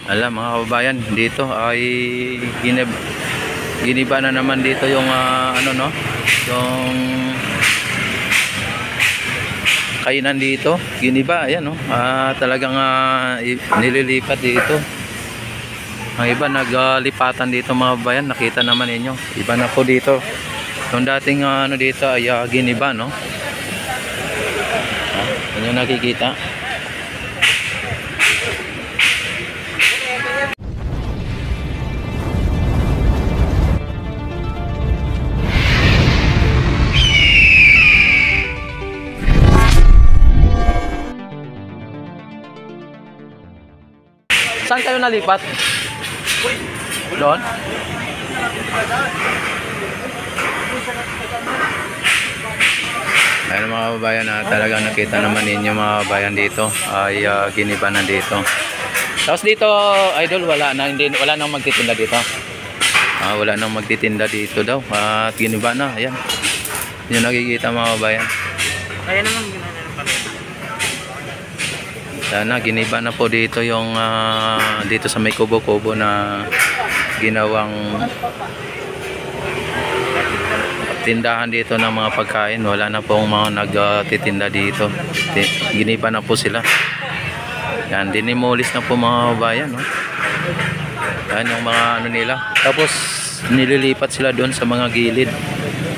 Alam mga kababayan, dito ay giniba na naman dito yung ano no, yung kainan dito. Giniba, ayan no. Talagang nililipat dito. Ang iba naglipatan dito mga kababayan, nakita naman ninyo. Iba na po dito. Yung dating ano dito ay giniba no. Ano nakikita? Saan kayo nalipat? Doon? Ayun mga kababayan, talagang nakita naman ninyo mga kababayan dito ay giniba na dito. Tapos dito idol wala nang magtitinda dito. Wala nang magtitinda dito daw at giniba na. Ayan. Yun nakikita mga kababayan. Kaya naman ginawa Sana giniba na po dito yung dito sa may kubo-kubo na ginawang tindahan dito ng mga pagkain. Wala na pong mga nagtitinda dito. Giniba na po sila. Yan, dinimulis na po mga kabayan, no? Yan yung mga ano nila. Tapos nililipat sila doon sa mga gilid.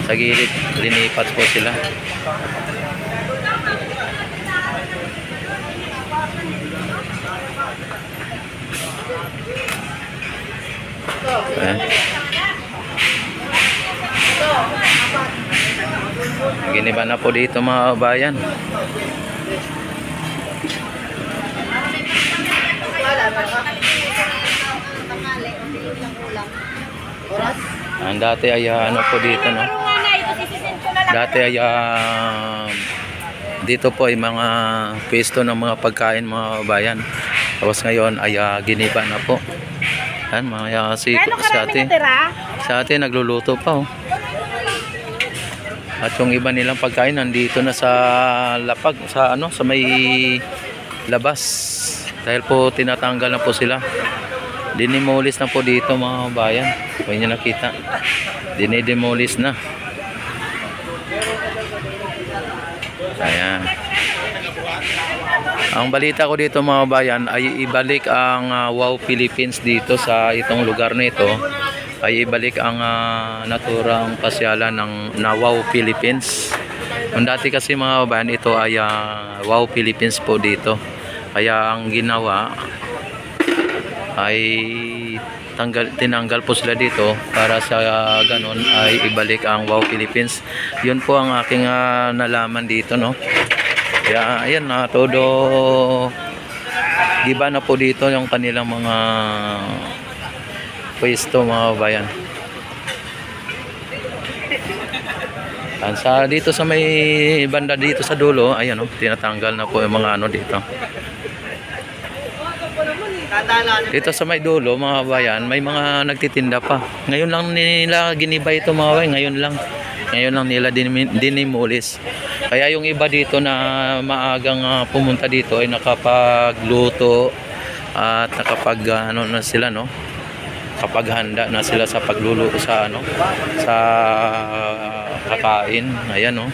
Sa gilid linipat po sila. Giniba na po dito mga kabayan. Ang dati ay ano po dito no. Dati ay dito po ay mga pwesto ng mga pagkain mga kabayan. Tapos ngayon ay giniba na po. Yan mga sa ate nagluluto pa oh. At yung iba nilang pagkain nandito na sa lapag sa ano sa may labas. Dahil po tinatanggal na po sila. Dinidemolis na po dito mga kabayan. Kung niyo nakita. Dinidemolis na. Ayan. Ang balita ko dito mga kabayan ay ibalik ang Wow Philippines dito sa itong lugar na ito. Ay ibalik ang naturang pasyalan ng Wow Philippines. Kung dati kasi mga kabayan ito ay Wow Philippines po dito. Kaya ang ginawa ay tinanggal po sila dito para sa ganon ay ibalik ang Wow Philippines. Yun po ang aking nalaman dito no. Kaya ayan todo giba na po dito yung kanilang mga pwesto mga kabayan. Sa dito sa may banda dito sa dulo, ayan oh, tinatanggal na po yung mga ano dito. Dito sa may dulo mga kabayan, may mga nagtitinda pa. Ngayon lang nila giniba ito mga kabayan, ngayon lang nila dinimulis. Kaya yung iba dito na maagang pumunta dito ay nakapagluto at nakapag ano na sila no. Kapag handa na sila sa pagluluto sa ano sa kakain. Ayan no.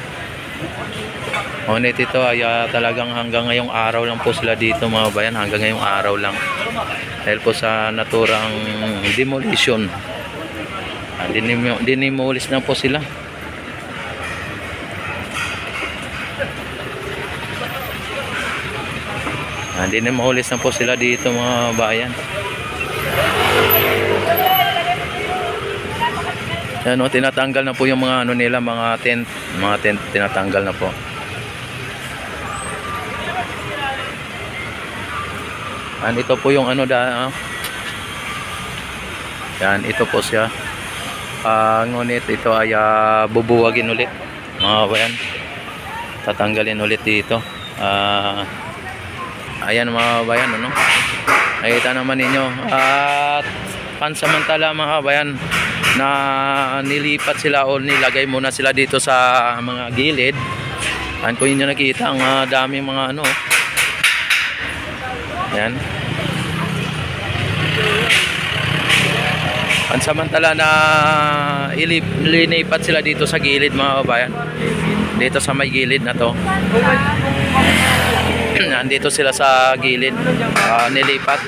Ngunit ito ay talagang hanggang ngayong araw lang po sila dito mga kabayan, hanggang ngayong araw lang. Dahil po sa naturang demolition. Dinimulis na po sila. Dinimulis na po sila dito mga bayan. Ano, tinatanggal na po yung mga ano nila, mga tent tinatanggal na po. Ito po yung ano yan, ito po siya. Ngunit ito ay bubuwagin ulit mga kabayan. Tatanggalin ulit dito. Ayan mga kabayan ano. Nakita naman ninyo. At pansamantala mga kabayan na nilipat sila o nilagay muna sila dito sa mga gilid. Kung inyo nakita ang daming mga ano. Yan. Pansamantala na linipat sila dito sa gilid mga kabayan. Dito sa may gilid na to. Nandito sila sa gilid. Nilipat.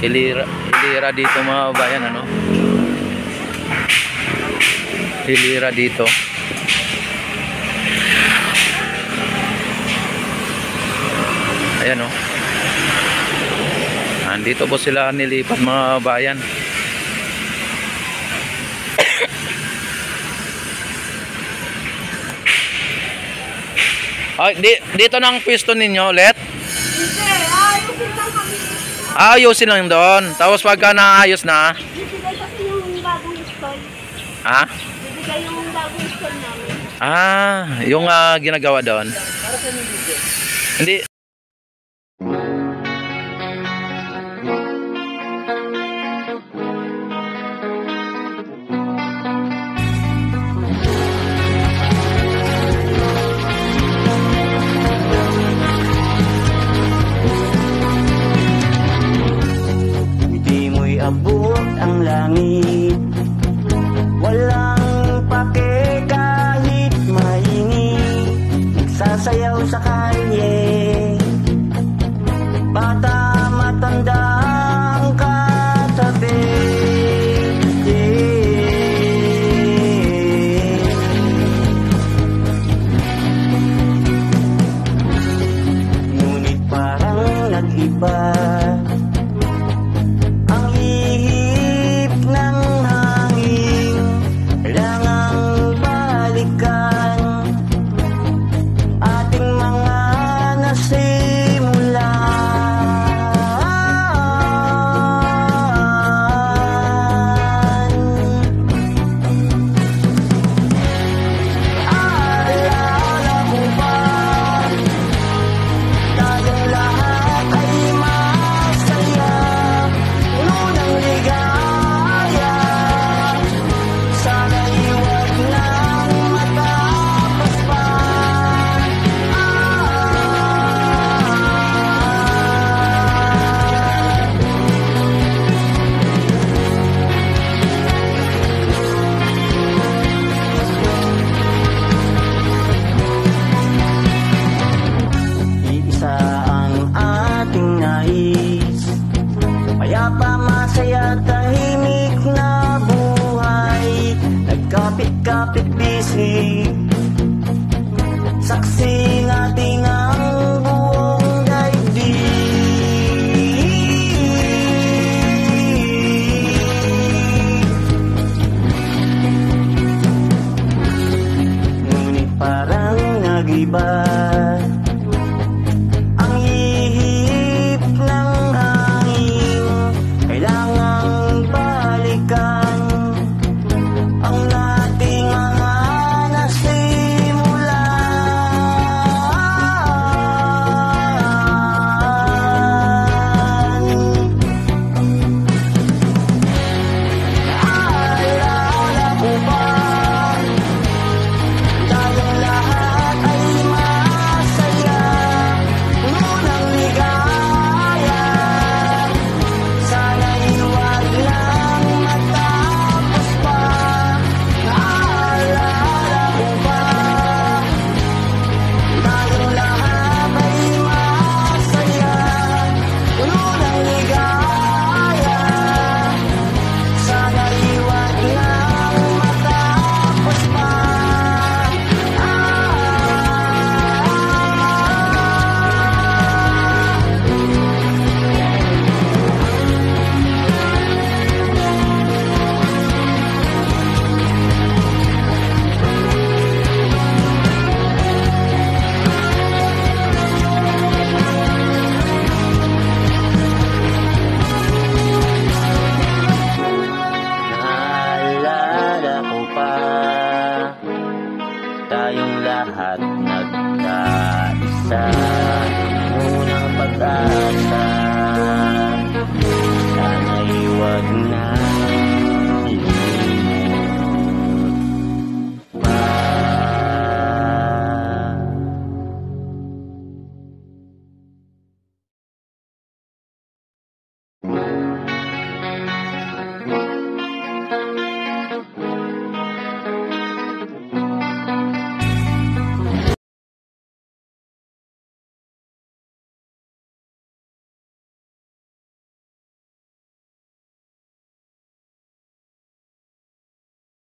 Hilira dito mga kabayan, ano? Hilira dito. Ayan, oh. Nandito po sila nilipat mga kabayan. Ay, dito nang pwesto ninyo ulit? Hindi, ayusin lang kami. Ayusin lang doon. Tapos pagka naayos na, Bibigay kasi yung bagong stall. ha? Bibigay yung bagong stall namin. Yung ginagawa doon. Hindi. Abot ang langit, walang pake kahit mainit, nagsasayaw sa kalye, bata matanda ang katabi. Ngunit parang nag-iba tahimik na buhay, nagkapit-kapit bisig